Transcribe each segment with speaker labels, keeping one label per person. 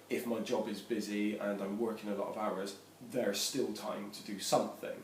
Speaker 1: if my job is busy and I'm working a lot of hours, there's still time to do something,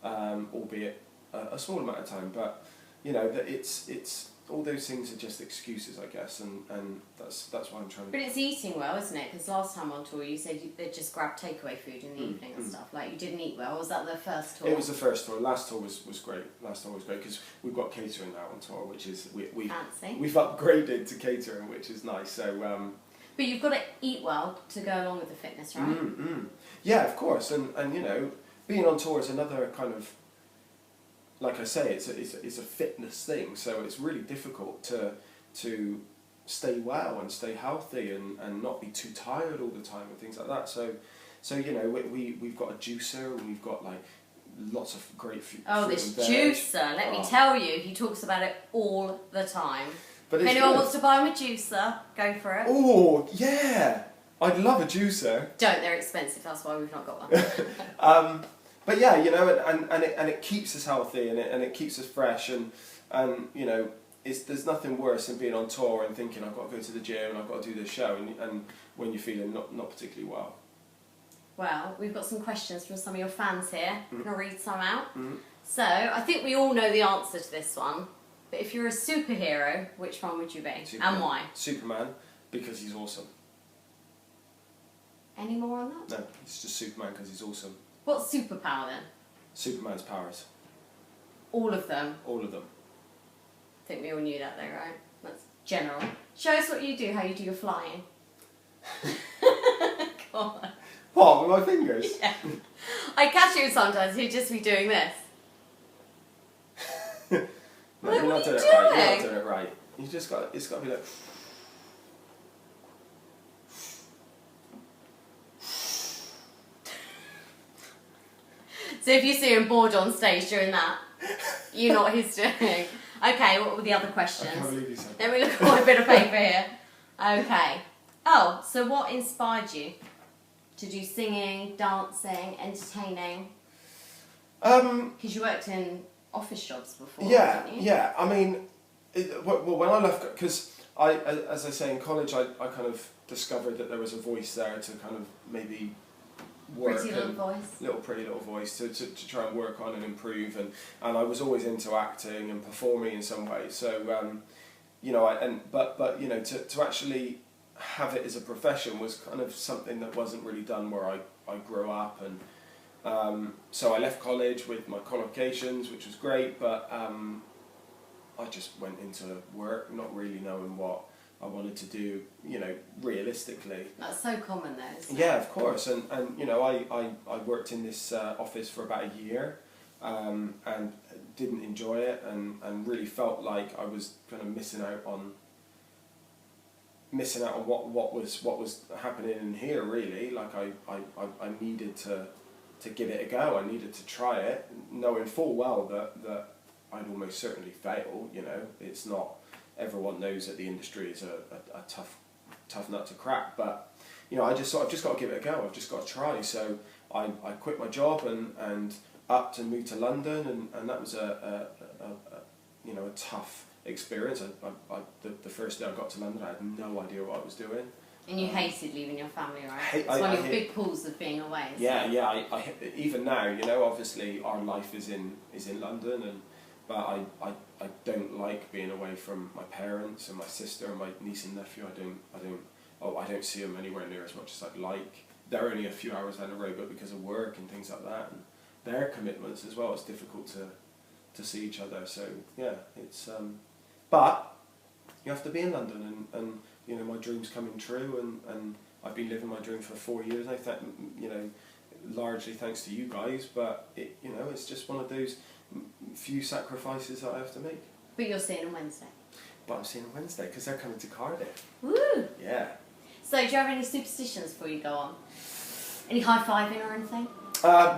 Speaker 1: albeit a small amount of time. But you know, that it's all those things are just excuses, I guess, and that's why I'm trying to.
Speaker 2: But it's eating well, isn't it? Because last time on tour you said they'd just grab takeaway food in the evening and stuff. Like, you didn't eat well. Was that the first tour?
Speaker 1: It was the first tour. Last tour was great. Last tour was great because we've got catering now on tour, which is
Speaker 2: Fancy.
Speaker 1: We've upgraded to catering, which is nice. So.
Speaker 2: But you've got to eat well to go along with the fitness, right?
Speaker 1: Yeah, of course, and you know, being on tour is another kind of, like I say, it's a fitness thing. So it's really difficult to stay well and stay healthy and not be too tired all the time and things like that. So you know, we've got a juicer and we've got like lots of great food.
Speaker 2: Oh, this juicer! Let me tell you, he talks about it all the time.
Speaker 1: But
Speaker 2: if anyone wants to buy him a juicer, go for it.
Speaker 1: Oh, yeah! I'd love a juicer.
Speaker 2: Don't, they're expensive, that's why we've not got one.
Speaker 1: But yeah, you know, and it keeps us healthy and it keeps us fresh and you know, there's nothing worse than being on tour and thinking I've got to go to the gym and I've got to do this show and when you're feeling not particularly well.
Speaker 2: Well, we've got some questions from some of your fans here. I'm going to read some out. So, I think we all know the answer to this one. But if you're a superhero, which one would you be?
Speaker 1: Superman.
Speaker 2: And why?
Speaker 1: Superman, because he's awesome.
Speaker 2: Any more on that?
Speaker 1: No, it's just Superman because he's awesome.
Speaker 2: What's superpower then?
Speaker 1: Superman's powers.
Speaker 2: All of them?
Speaker 1: All of them.
Speaker 2: I think we all knew that though, right? That's general. Show us what you do, how you do your flying. Go on.
Speaker 1: What, with my fingers?
Speaker 2: Yeah. I catch you sometimes, he'd just be doing this.
Speaker 1: No,
Speaker 2: What
Speaker 1: you're
Speaker 2: are
Speaker 1: not
Speaker 2: you
Speaker 1: doing it right.
Speaker 2: doing?
Speaker 1: You're not doing it right. It's got to be like.
Speaker 2: So if you see him bored on stage doing that, you know what he's doing. Okay, what were the other questions?
Speaker 1: I can't believe you said that.
Speaker 2: Let me look at my bit of paper here. Okay. Oh, so what inspired you to do singing, dancing, entertaining? Because you worked in office jobs before, didn't you?
Speaker 1: Yeah. I mean, well, when I left, because as I say, in college, I kind of discovered that there was a voice there to kind of maybe work.
Speaker 2: Pretty little voice
Speaker 1: to try and work on and improve, and I was always into acting and performing in some way. So you know, but you know, to actually have it as a profession was kind of something that wasn't really done where I grew up, and so I left college with my qualifications, which was great, but I just went into work not really knowing what I wanted to do, you know, realistically.
Speaker 2: That's so common though, isn't it?
Speaker 1: Yeah, of course, and you know, I worked in this office for about a year, and didn't enjoy it, and really felt like I was kind of missing out on what was happening in here, really. Like I needed to give it a go. I needed to try it, knowing full well that I'd almost certainly fail. You know, it's not. Everyone knows that the industry is a tough nut to crack, but you know, I just thought I've just got to give it a go. I've just got to try. So I quit my job and upped and moved to London, and that was a tough experience. The first day I got to London, I had no idea what I was doing. And you hated leaving your family, right? It's one of the big pulls of being away. Yeah. I even now, you know, obviously our life is in London, but I don't like being away from my parents and my sister and my niece and nephew. I don't see them anywhere near as much as I'd like. They're only a few hours down the road, but because of work and things like that and their commitments as well, it's difficult to see each other. So yeah, it's but you have to be in London, and you know, my dream's coming true, and I've been living my dream for 4 years now. You know, largely thanks to you guys, but you know, it's just one of those few sacrifices that I have to make. But you're seeing on Wednesday. But I'm seeing on Wednesday because they're coming to Cardiff. Woo! Yeah. So do you have any superstitions before you go on? Any high-fiving or anything?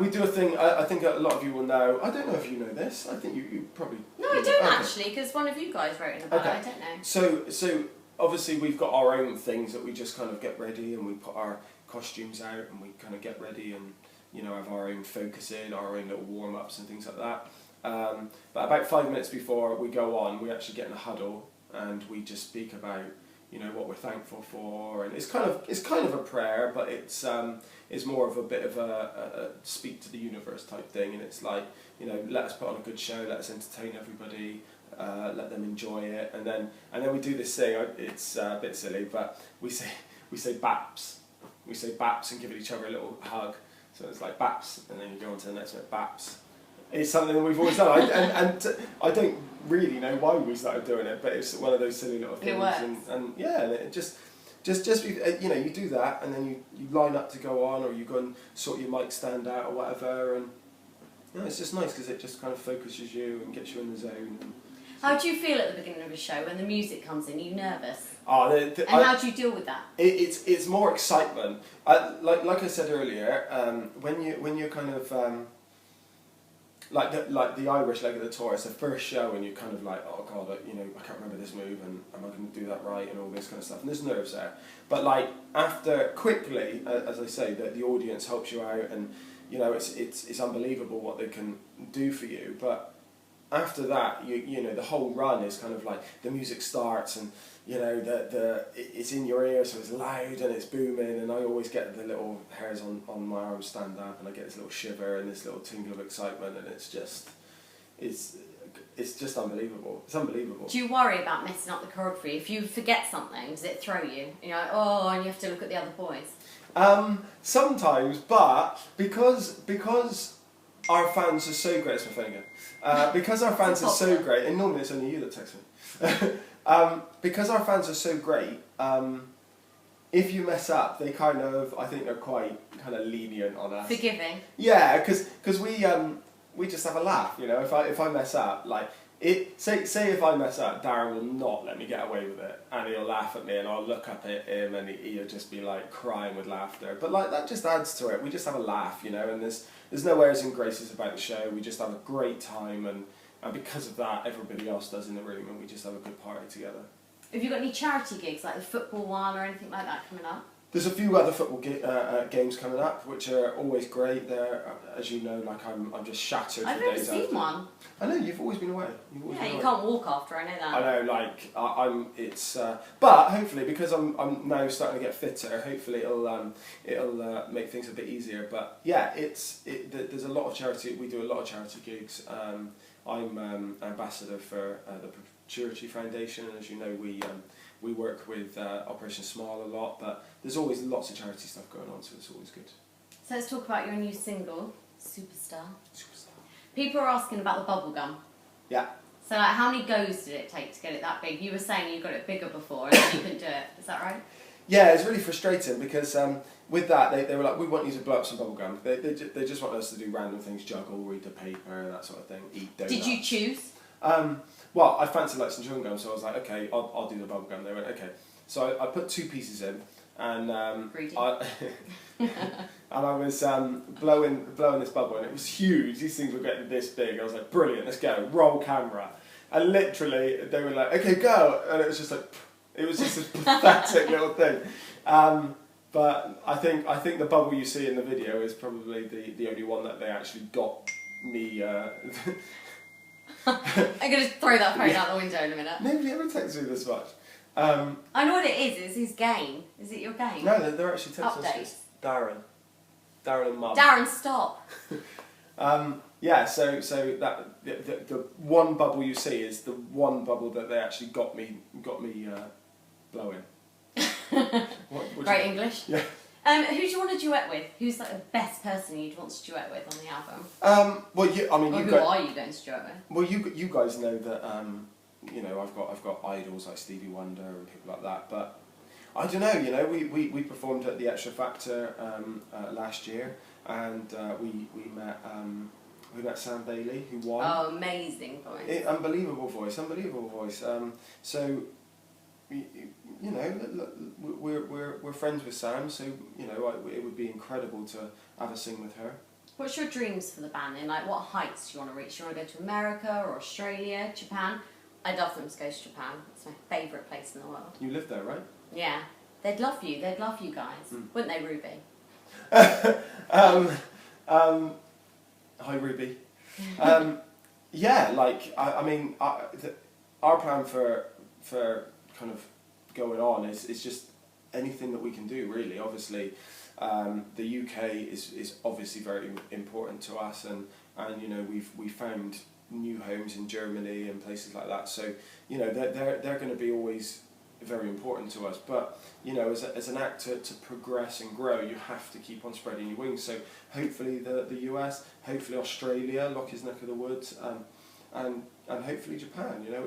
Speaker 1: We do a thing, I think a lot of you will know. I don't know if you know this. I think you probably... No, I don't actually, because one of you guys wrote in about it. I don't know. So obviously we've got our own things that we just kind of get ready, and we put our costumes out and we kind of get ready and, you know, have our own focus in, our own little warm-ups and things like that. But about 5 minutes before we go on, we actually get in a huddle and we just speak about, what we're thankful for, and it's kind of a prayer, but it's more of a bit of a speak to the universe type thing, and it's like, let us put on a good show, let us entertain everybody, let them enjoy it, and then we do this thing. It's a bit silly, but we say baps. We say baps and give each other a little hug. So it's like baps, and then you go on to the next one, baps. It's something that we've always done, and I don't really know why we started doing it, but it's one of those silly little things.
Speaker 2: It works.
Speaker 1: And it just you do that, and then you line up to go on, or you go and sort your mic stand out or whatever, and it's just nice because it just kind of focuses you and gets you in the zone.
Speaker 2: How do you feel at the beginning of a show when the music comes in? Are you nervous?
Speaker 1: Oh,
Speaker 2: how do you deal with that?
Speaker 1: It's more excitement. Like I said earlier, when you're kind of like the Irish leg of the tour, it's the first show, and you're kind of like, oh god, I can't remember this move, and am I going to do that right, and all this kind of stuff. And there's nerves there, but like after quickly, as I say, that the audience helps you out, and it's unbelievable what they can do for you, but after that, the whole run is kind of like the music starts, and it's in your ear, so it's loud and it's booming, and I always get the little hairs on my arms stand up, and I get this little shiver and this little tingle of excitement, and it's just unbelievable. It's unbelievable.
Speaker 2: Do you worry about messing up the choreography? If you forget something, does it throw you? You're like, oh, and you have to look at the other boys.
Speaker 1: Sometimes, but because our fans are so great, it's my phone again. Because our fans are so great, and normally it's only you that text me. Because our fans are so great, if you mess up, they I think they're quite kind of lenient on us.
Speaker 2: Forgiving.
Speaker 1: Yeah, because we just have a laugh. If I mess up, like say if I mess up, Darren will not let me get away with it, and he'll laugh at me, and I'll look up at him, and he'll just be like crying with laughter. But like that just adds to it. We just have a laugh, and there's no airs and graces about the show. We just have a great time, and because of that, everybody else does in the room, and we just have a good party together.
Speaker 2: Have you got any charity gigs, like the football one or anything like that coming up?
Speaker 1: There's a few other football games coming up, which are always great. They're, as you know, like I'm just shattered.
Speaker 2: I've never seen one.
Speaker 1: I know, you've always been away.
Speaker 2: You can't walk after. I know that.
Speaker 1: I know, like I'm. It's but hopefully, because I'm now starting to get fitter. Hopefully it'll make things a bit easier. But yeah, there's a lot of charity. We do a lot of charity gigs. I'm ambassador for the Perpetuity Foundation, and as you know, we work with Operation Smile a lot, but there's always lots of charity stuff going on, so it's always good.
Speaker 2: So let's talk about your new single, Superstar. People are asking about the bubble gum.
Speaker 1: Yeah.
Speaker 2: So like, how many goes did it take to get it that big? You were saying you got it bigger before and then you couldn't do it. Is that right?
Speaker 1: Yeah, it's really frustrating because with that, they were like, we want you to blow up some bubble gum. They just want us to do random things, juggle, read the paper, that sort of thing, eat donuts.
Speaker 2: Did you choose?
Speaker 1: Well, I fancied like some chewing gum, so I was like, okay, I'll do the bubble gum. They went, okay. So I put 2 pieces in, and I was blowing this bubble, and it was huge. These things were getting this big. I was like, brilliant, let's go. Roll camera. And literally, they were like, okay, go. And it was just like, it was just this pathetic little thing. But I think the bubble you see in the video is probably the only one that they actually got me.
Speaker 2: I'm going to throw that phone out the window in a minute.
Speaker 1: Nobody ever texts me this much.
Speaker 2: I know what it is. It's his game. Is it your game?
Speaker 1: No, they're actually texting
Speaker 2: Updates.
Speaker 1: us. Darren and Mum.
Speaker 2: Darren, stop.
Speaker 1: Yeah, so that the one bubble you see is the one bubble that they actually got me blowing.
Speaker 2: Great English.
Speaker 1: Yeah.
Speaker 2: Who do you want to duet with? Who's like the best person you'd want to duet with on the album?
Speaker 1: Well,
Speaker 2: who are you going to duet with?
Speaker 1: Well, you guys know that I've got idols like Stevie Wonder and people like that, but I don't know. We performed at the Extra Factor last year, and we met Sam Bailey, who won.
Speaker 2: Oh, amazing voice!
Speaker 1: Unbelievable voice. So. We're friends with Sam, so it would be incredible to have a sing with her.
Speaker 2: What's your dreams for the band? And like, what heights do you want to reach? Do you want to go to America or Australia, Japan? I'd love them to go to Japan. It's my favourite place in the world.
Speaker 1: You live there, right?
Speaker 2: Yeah, they'd love you. They'd love you guys, wouldn't they, Ruby? Hi, Ruby. Yeah, like I mean, our plan for kind of
Speaker 1: going on. It's just anything that we can do, really. Obviously, the UK is obviously very important to us, and you know, we found new homes in Germany and places like that. So you know, they're going to be always very important to us. But you know, as an act to progress and grow, you have to keep on spreading your wings. So hopefully the US, hopefully Australia, Lockie's neck of the woods, and hopefully Japan. You know,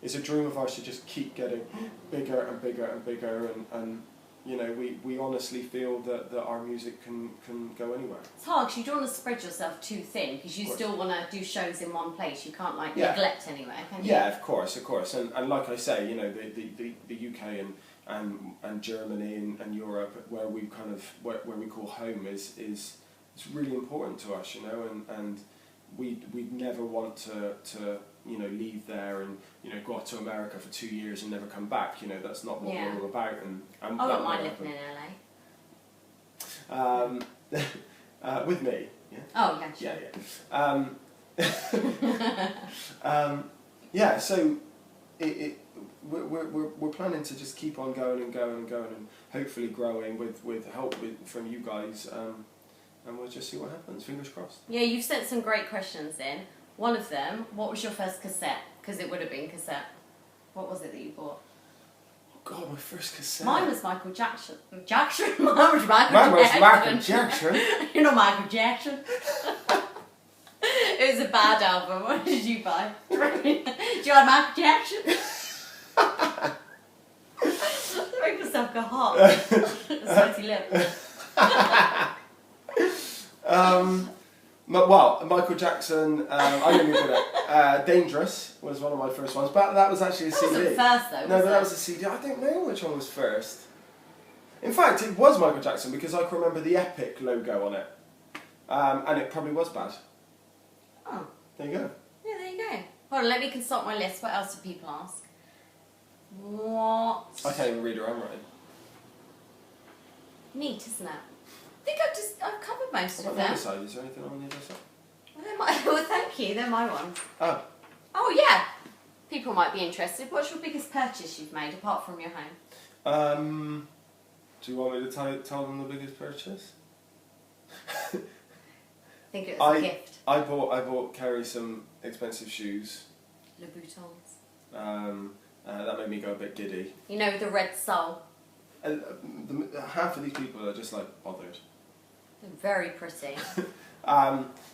Speaker 1: it's a dream of ours to just keep getting bigger and bigger and bigger, and you know, we honestly feel that our music can go anywhere.
Speaker 2: It's hard because you don't want to spread yourself too thin, because you still want to do shows in one place. You can't neglect anywhere, can you?
Speaker 1: Yeah, of course. And like I say, you know, the UK and Germany and Europe, where we kind of where we call home, is it's really important to us, you know, and we'd never want to you know, leave there and, you know, go out to America for 2 years and never come back. You know, that's not what we're all about. And
Speaker 2: I don't mind living in LA.
Speaker 1: With me, yeah.
Speaker 2: Oh yeah, sure.
Speaker 1: Yeah. Yeah. So we're planning to just keep on going and going and going, and hopefully growing with help from you guys. And we'll just see what happens. Fingers crossed.
Speaker 2: Yeah, you've sent some great questions in. One of them, what was your first cassette? Because it would have been cassette. What was it that you bought?
Speaker 1: Oh God, my first cassette.
Speaker 2: Mine was Michael Jackson. Mine was
Speaker 1: Michael Jackson.
Speaker 2: You're not Michael Jackson. It was a bad album. What did you buy? Do you like Michael Jackson? Make myself go hot. Sweaty lip.
Speaker 1: Well, Michael Jackson, I didn't even put it. Dangerous was one of my first ones, but that was actually a CD.
Speaker 2: That wasn't first though,
Speaker 1: No, but that was a CD. I don't know which one was first. In fact, it was Michael Jackson, because I can remember the Epic logo on it. And it probably was bad.
Speaker 2: Oh.
Speaker 1: There you go.
Speaker 2: Yeah, there you go. Hold on, let me consult my list. What else do people ask? What?
Speaker 1: I can't even read her handwriting.
Speaker 2: Neat, isn't it? I think I've covered most
Speaker 1: What
Speaker 2: of
Speaker 1: about the
Speaker 2: them.
Speaker 1: other side? Is there anything on the other side?
Speaker 2: Well, thank you. They're my ones.
Speaker 1: Oh.
Speaker 2: Oh, yeah. People might be interested. What's your biggest purchase you've made, apart from your home?
Speaker 1: Do you want me to tell them the biggest purchase?
Speaker 2: I think it was a gift.
Speaker 1: I bought Kerry some expensive shoes.
Speaker 2: Louboutins.
Speaker 1: That made me go a bit giddy.
Speaker 2: You know, the red sole.
Speaker 1: Half of these people are just like bothered.
Speaker 2: They're very pretty.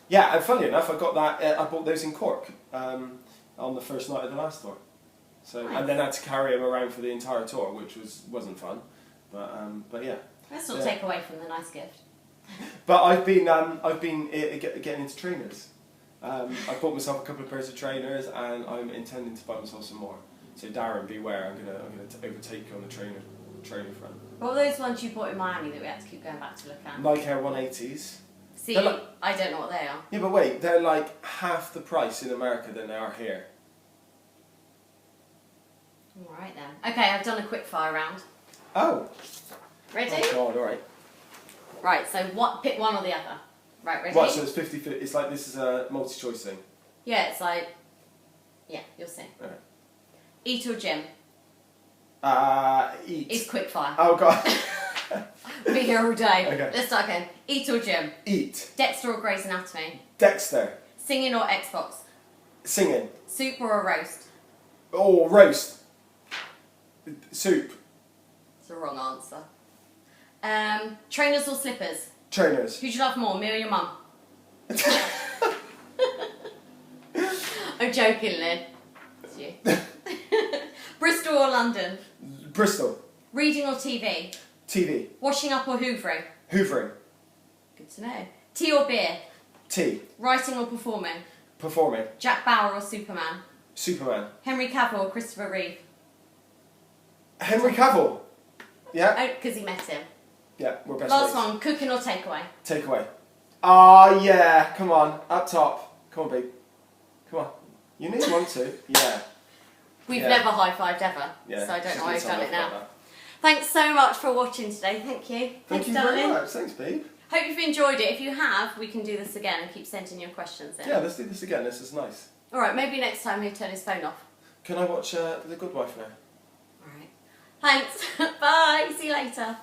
Speaker 1: Yeah, and funny enough, I got that. I bought those in Cork on the first night of the last tour. So
Speaker 2: nice.
Speaker 1: And then I had to carry them around for the entire tour, which wasn't fun. But yeah.
Speaker 2: Let's not take away from the nice gift.
Speaker 1: But I've been getting into trainers. I bought myself a couple of pairs of trainers, and I'm intending to buy myself some more. So Darren, beware! I'm gonna overtake you on the trainer front.
Speaker 2: What were those ones you bought in Miami that we had to keep going back to look at?
Speaker 1: Nike Air 180s.
Speaker 2: See,
Speaker 1: like,
Speaker 2: I don't know what they are.
Speaker 1: Yeah, but wait, they're like half the price in America than they are here.
Speaker 2: Alright then. Okay, I've done a quick fire round.
Speaker 1: Oh.
Speaker 2: Ready?
Speaker 1: Oh God, alright.
Speaker 2: Right, so pick one or the other. Right, ready?
Speaker 1: Right, so it's 50-50. It's like this is a multi-choice thing.
Speaker 2: Yeah, it's like... Yeah, you'll see.
Speaker 1: Okay.
Speaker 2: Eat or gym?
Speaker 1: Eat.
Speaker 2: It's quick fire.
Speaker 1: Oh God.
Speaker 2: We'll be here all day.
Speaker 1: Okay.
Speaker 2: Let's start again. Eat or gym?
Speaker 1: Eat.
Speaker 2: Dexter or Grey's Anatomy?
Speaker 1: Dexter.
Speaker 2: Singing or Xbox?
Speaker 1: Singing.
Speaker 2: Soup or a roast?
Speaker 1: Oh, roast. Soup.
Speaker 2: It's the wrong answer. Trainers or slippers?
Speaker 1: Trainers.
Speaker 2: Who do you love more, me or your mum? I'm joking, Lynn. It's you. Bristol or London?
Speaker 1: Bristol.
Speaker 2: Reading or TV?
Speaker 1: TV.
Speaker 2: Washing up or hoovering?
Speaker 1: Hoovering.
Speaker 2: Good to know. Tea or beer?
Speaker 1: Tea.
Speaker 2: Writing or performing?
Speaker 1: Performing.
Speaker 2: Jack Bauer or Superman?
Speaker 1: Superman.
Speaker 2: Henry Cavill or Christopher Reeve?
Speaker 1: Henry Cavill. Yeah.
Speaker 2: Oh, because he met him.
Speaker 1: Yeah, we're best
Speaker 2: Last
Speaker 1: mates.
Speaker 2: one, cooking or takeaway?
Speaker 1: Takeaway. Oh yeah, come on, up top. Come on, babe. Come on. You need one to. Yeah.
Speaker 2: We've
Speaker 1: Yeah.
Speaker 2: never high-fived ever,
Speaker 1: Yeah.
Speaker 2: so I don't
Speaker 1: Just
Speaker 2: know why
Speaker 1: need
Speaker 2: you've done it
Speaker 1: something
Speaker 2: now.
Speaker 1: like that.
Speaker 2: Thanks so much for watching today. Thank you.
Speaker 1: Thank you
Speaker 2: darling.
Speaker 1: very much. Thanks, babe.
Speaker 2: Hope you've enjoyed it. If you have, we can do this again and keep sending your questions in.
Speaker 1: Yeah, let's do this again. This is nice.
Speaker 2: Alright, maybe next time he'll turn his phone off.
Speaker 1: Can I watch The Good Wife now?
Speaker 2: Alright. Thanks. Bye. See you later.